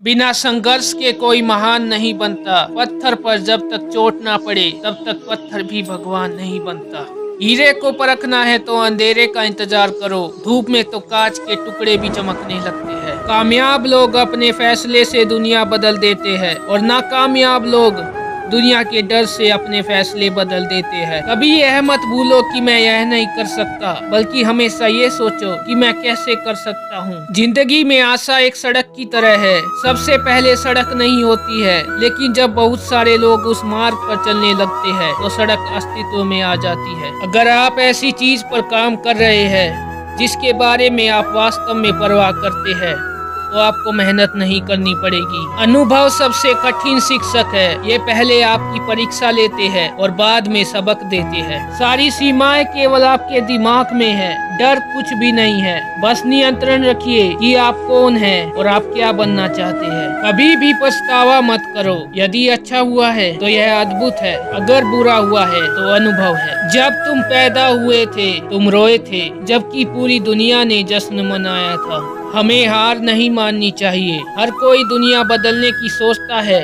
बिना संघर्ष के कोई महान नहीं बनता। पत्थर पर जब तक चोट ना पड़े तब तक पत्थर भी भगवान नहीं बनता। हीरे को परखना है तो अंधेरे का इंतजार करो, धूप में तो कांच के टुकड़े भी चमकने लगते हैं। कामयाब लोग अपने फैसले से दुनिया बदल देते हैं और नाकामयाब लोग दुनिया के डर से अपने फैसले बदल देते हैं। कभी यह मत भूलो कि मैं यह नहीं कर सकता, बल्कि हमेशा ये सोचो कि मैं कैसे कर सकता हूँ। जिंदगी में आशा एक सड़क की तरह है। सबसे पहले सड़क नहीं होती है, लेकिन जब बहुत सारे लोग उस मार्ग पर चलने लगते हैं तो सड़क अस्तित्व में आ जाती है। अगर आप ऐसी चीज पर काम कर रहे हैं जिसके बारे में आप वास्तव में परवाह करते हैं तो आपको मेहनत नहीं करनी पड़ेगी। अनुभव सबसे कठिन शिक्षक है। ये पहले आपकी परीक्षा लेते हैं और बाद में सबक देते हैं। सारी सीमाएं केवल आपके दिमाग में है। डर कुछ भी नहीं है। बस नियंत्रण रखिए कि आप कौन हैं और आप क्या बनना चाहते हैं। कभी भी पछतावा मत करो। यदि अच्छा हुआ है तो यह अद्भुत है, अगर बुरा हुआ है तो अनुभव है। जब तुम पैदा हुए थे तुम रोए थे, जबकि पूरी दुनिया ने जश्न मनाया था। हमें हार नहीं माननी चाहिए। हर कोई दुनिया बदलने की सोचता है,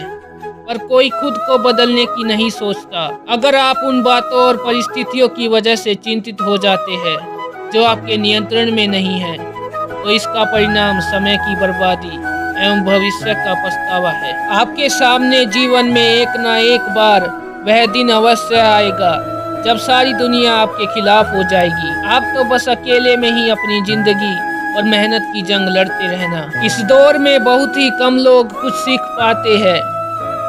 पर कोई खुद को बदलने की नहीं सोचता। अगर आप उन बातों और परिस्थितियों की वजह से चिंतित हो जाते हैं जो आपके नियंत्रण में नहीं है, तो इसका परिणाम समय की बर्बादी एवं भविष्य का पछतावा है। आपके सामने जीवन में एक न एक बार वह दिन अवश्य आएगा जब सारी दुनिया आपके खिलाफ हो जाएगी। आप तो बस अकेले में ही अपनी जिंदगी और मेहनत की जंग लड़ते रहना। इस दौर में बहुत ही कम लोग कुछ सीख पाते हैं।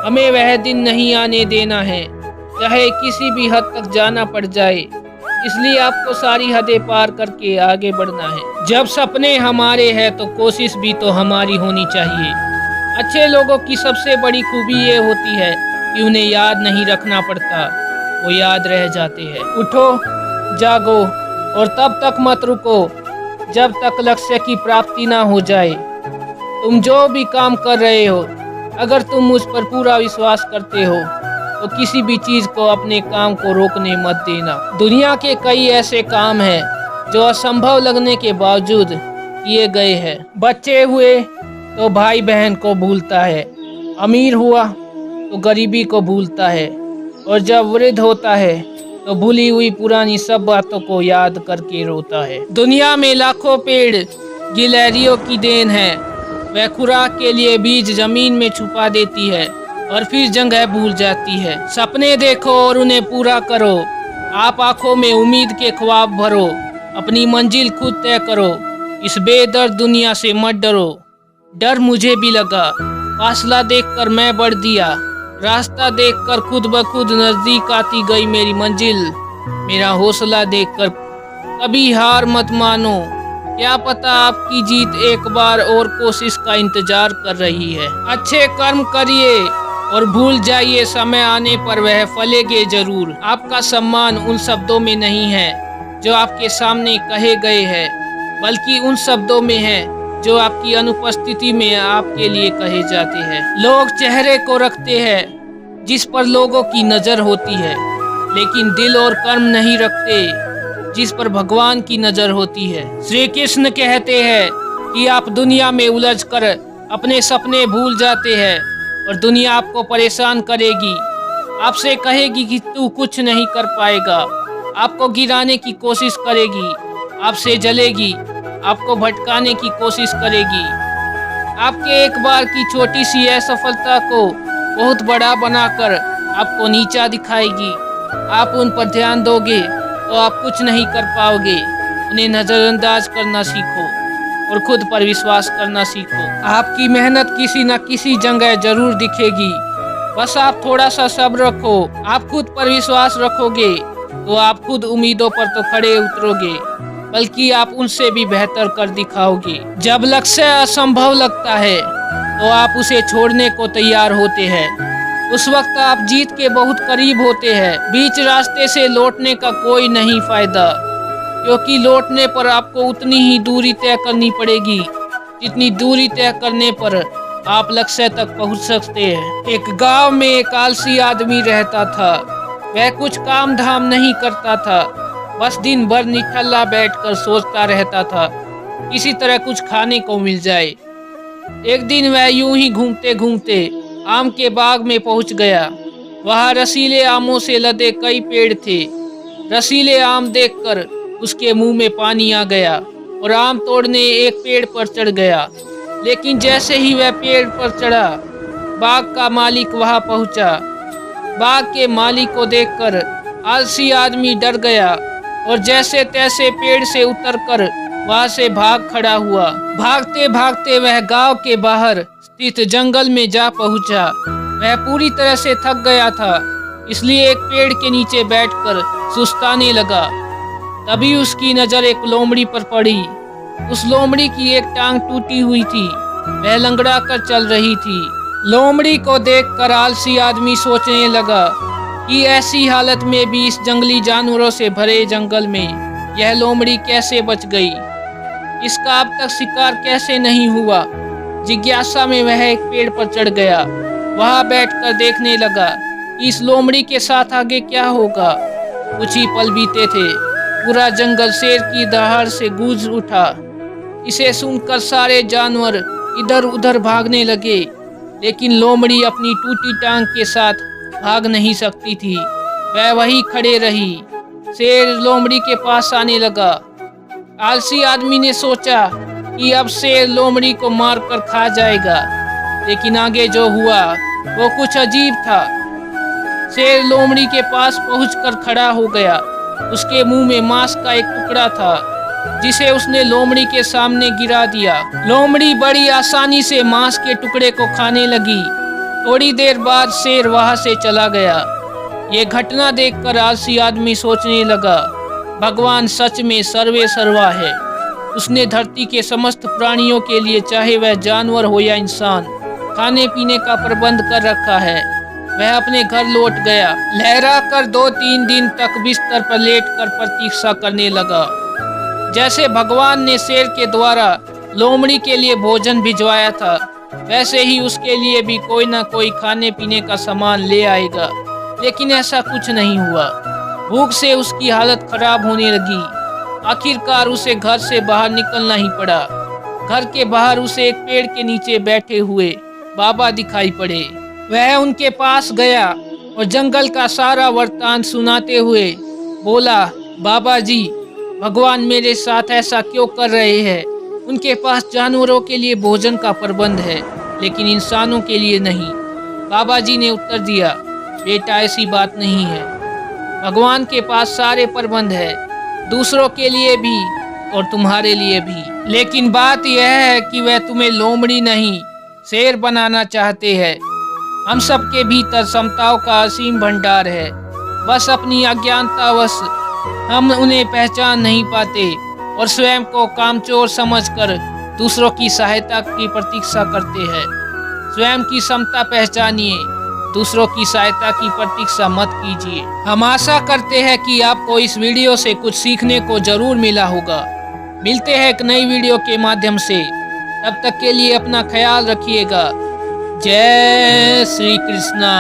हमें वह दिन नहीं आने देना है, चाहे किसी भी हद तक जाना पड़ जाए। इसलिए आपको सारी हदें पार करके आगे बढ़ना है। जब सपने हमारे हैं तो कोशिश भी तो हमारी होनी चाहिए। अच्छे लोगों की सबसे बड़ी खूबी ये होती है कि उन्हें याद नहीं रखना पड़ता, वो याद रह जाते हैं। उठो, जागो और तब तक मत रुको जब तक लक्ष्य की प्राप्ति ना हो जाए। तुम जो भी काम कर रहे हो, अगर तुम मुझ पर पूरा विश्वास करते हो तो किसी भी चीज को अपने काम को रोकने मत देना। दुनिया के कई ऐसे काम हैं जो असंभव लगने के बावजूद किए गए हैं। बच्चे हुए तो भाई बहन को भूलता है, अमीर हुआ तो गरीबी को भूलता है, और जब वृद्ध होता है तो भूली हुई पुरानी सब बातों को याद करके रोता है। दुनिया में लाखों पेड़ गिलहरियों की देन है। वह खुराक के लिए बीज जमीन में छुपा देती है और फिर जगह भूल जाती है। सपने देखो और उन्हें पूरा करो। आप आंखों में उम्मीद के ख्वाब भरो। अपनी मंजिल खुद तय करो। इस बेदर्द दुनिया से मत डरो। डर मुझे भी लगा, फासला देखकर मैं बढ़ दिया। रास्ता देखकर खुद ब खुद नजदीक आती गई मेरी मंजिल। मेरा हौसला देखकर कभी हार मत मानो। क्या पता आपकी जीत एक बार और कोशिश का इंतजार कर रही है। अच्छे कर्म करिए और भूल जाइए, समय आने पर वह फलेंगे जरूर। आपका सम्मान उन शब्दों में नहीं है जो आपके सामने कहे गए हैं, बल्कि उन शब्दों में है जो आपकी अनुपस्थिति में आपके लिए कहे जाते हैं। लोग चेहरे को रखते हैं जिस पर लोगों की नजर होती है, लेकिन दिल और कर्म नहीं रखते जिस पर भगवान की नजर होती है। श्री कृष्ण कहते हैं कि आप दुनिया में उलझकर अपने सपने भूल जाते हैं और दुनिया आपको परेशान करेगी, आपसे कहेगी कि तू कुछ नहीं कर पाएगा, आपको गिराने की कोशिश करेगी, आपसे जलेगी, आपको भटकाने की कोशिश करेगी। आपके एक बार की छोटी सी असफलता को बहुत बड़ा बनाकर आपको नीचा दिखाएगी। आप उन पर ध्यान दोगे तो आप कुछ नहीं कर पाओगे। उन्हें नजरअंदाज करना सीखो और खुद पर विश्वास करना सीखो। आपकी मेहनत किसी न किसी जगह जरूर दिखेगी। बस आप थोड़ा सा सब्र रखो। आप खुद पर विश्वास रखोगे तो आप खुद उम्मीदों पर तो खड़े उतरोगे, बल्कि आप उनसे भी बेहतर कर दिखाओगे। जब लक्ष्य असंभव लगता है तो आप उसे छोड़ने को तैयार होते हैं। उस वक्त आप जीत के बहुत करीब होते हैं। बीच रास्ते से लौटने का कोई नहीं फायदा, क्योंकि लौटने पर आपको उतनी ही दूरी तय करनी पड़ेगी जितनी दूरी तय करने पर आप लक्ष्य तक पहुंच सकते हैं। एक गांव में एक आलसी आदमी रहता था। वह कुछ काम धाम नहीं करता था, बस दिन भर निठल्ला बैठकर सोचता रहता था किसी तरह कुछ खाने को मिल जाए। एक दिन वह यूं ही घूमते घूमते आम के बाग में पहुंच गया। वहाँ रसीले आमों से लदे कई पेड़ थे। रसीले आम देखकर उसके मुंह में पानी आ गया और आम तोड़ने एक पेड़ पर चढ़ गया। लेकिन जैसे ही वह पेड़ पर चढ़ा, बाग का मालिक वहां पहुंचा। बाग के मालिक को देखकर आलसी आदमी डर गया और जैसे तैसे पेड़ से उतरकर वहां से भाग खड़ा हुआ। भागते भागते वह गांव के बाहर स्थित जंगल में जा पहुंचा। वह पूरी तरह से थक गया था, इसलिए एक पेड़ के नीचे बैठकर सुस्ताने लगा। तभी उसकी नजर एक लोमड़ी पर पड़ी। उस लोमड़ी की एक टांग टूटी हुई थी, वह लंगड़ा कर चल रही थी। लोमड़ी को देखकर आलसी आदमी सोचने लगा कि ऐसी हालत में भी इस जंगली जानवरों से भरे जंगल में यह लोमड़ी कैसे बच गई, इसका अब तक शिकार कैसे नहीं हुआ। जिज्ञासा में वह एक पेड़ पर चढ़ गया। वहां बैठकर देखने लगा कि इस लोमड़ी के साथ आगे क्या होगा। कुछ ही पल बीते थे, पूरा जंगल शेर की दहाड़ से गूंज उठा। इसे सुनकर सारे जानवर इधर उधर भागने लगे, लेकिन लोमड़ी अपनी टूटी टांग के साथ भाग नहीं सकती थी। वह वहीं खड़े रही। शेर लोमड़ी के पास आने लगा। आलसी आदमी ने सोचा कि अब शेर लोमड़ी को मार कर खा जाएगा, लेकिन आगे जो हुआ वो कुछ अजीब था। शेर लोमड़ी के पास पहुंचकर खड़ा हो गया। उसके मुंह में मांस का एक टुकड़ा था, जिसे उसने लोमड़ी के सामने गिरा दिया। लोमड़ी बड़ी आसानी से मांस के टुकड़े को खाने लगी। थोड़ी देर बाद शेर वहां से चला गया। ये घटना देखकर आलसी आदमी सोचने लगा, भगवान सच में सर्वे सर्वा है। उसने धरती के समस्त प्राणियों के लिए, चाहे वह जानवर हो या इंसान, खाने पीने का प्रबंध कर रखा है। वह अपने घर लौट गया। लहरा कर 2-3 दिन तक बिस्तर पर लेटकर प्रतीक्षा करने लगा। जैसे भगवान ने शेर के द्वारा लोमड़ी के लिए भोजन भिजवाया था, वैसे ही उसके लिए भी कोई ना कोई खाने पीने का सामान ले आएगा। लेकिन ऐसा कुछ नहीं हुआ। भूख से उसकी हालत खराब होने लगी। आखिरकार उसे घर से बाहर निकलना ही पड़ा। घर के बाहर उसे एक पेड़ के नीचे बैठे हुए बाबा दिखाई पड़े। वह उनके पास गया और जंगल का सारा वृत्तांत सुनाते हुए बोला, बाबा जी, भगवान मेरे साथ ऐसा क्यों कर रहे हैं? उनके पास जानवरों के लिए भोजन का प्रबंध है, लेकिन इंसानों के लिए नहीं। बाबा जी ने उत्तर दिया, बेटा ऐसी बात नहीं है। भगवान के पास सारे प्रबंध है, दूसरों के लिए भी और तुम्हारे लिए भी। लेकिन बात यह है कि वह तुम्हें लोमड़ी नहीं, शेर बनाना चाहते हैं। हम सबके भीतर समताओं का असीम भंडार है, बस अपनी अज्ञानतावश हम उन्हें पहचान नहीं पाते और स्वयं को कामचोर समझकर दूसरों की सहायता की प्रतीक्षा करते हैं। स्वयं की समता पहचानिए, दूसरों की सहायता की प्रतीक्षा मत कीजिए। हम आशा करते हैं कि आपको इस वीडियो से कुछ सीखने को जरूर मिला होगा। मिलते हैं एक नई वीडियो के माध्यम से। तब तक के लिए अपना ख्याल रखिएगा। जय श्री कृष्णा।